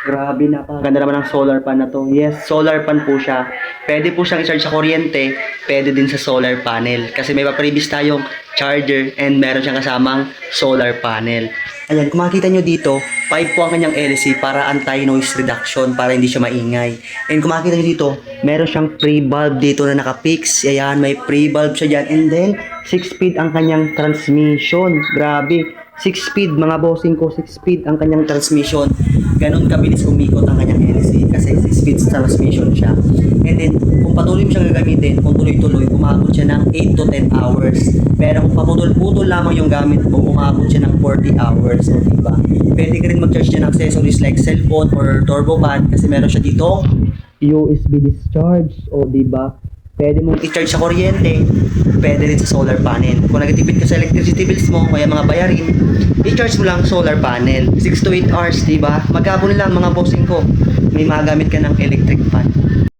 Grabe, napakaganda naman ng solar pan na to. Yes, solar pan po siya. Pwede po siyang i-charge sa kuryente, pwede din sa solar panel. Kasi may pa-previous tayong charger and meron siyang kasamang solar panel. Ayan, kung makikita nyo dito, 5 po ang kanyang LC para anti-noise reduction, para hindi siya maingay. And kung makikita nyo dito, meron siyang pre-bulb dito na naka-fix. Ayan, may pre-bulb siya dyan. And then, 6 speed ang kanyang transmission. Grabe. 6 speed, mga bossing ko, 6 speed ang kanyang transmission. Ganon kabilis umikot ang kanyang LC kasi 6 speed transmission siya. And then, kung patuloy mo siyang gagamitin, kung tuloy-tuloy, umabot siya ng 8 to 10 hours. Pero kung paputol-putol lamang yung gamit mo, umabot siya ng 40 hours. O, diba? Pwede ka rin mag-charge siya ng accessories like cellphone or turbo fan kasi meron siya dito USB discharge. O, diba? Pwede mong i-charge sa kuryente, pwede rin sa solar panel. Kung nagtipid ka sa electricity bills mo, kaya mga bayarin, i-charge mo lang solar panel. 6 to 8 hours, diba? Magkabon lang mga bossing ko. May magamit ka ng electric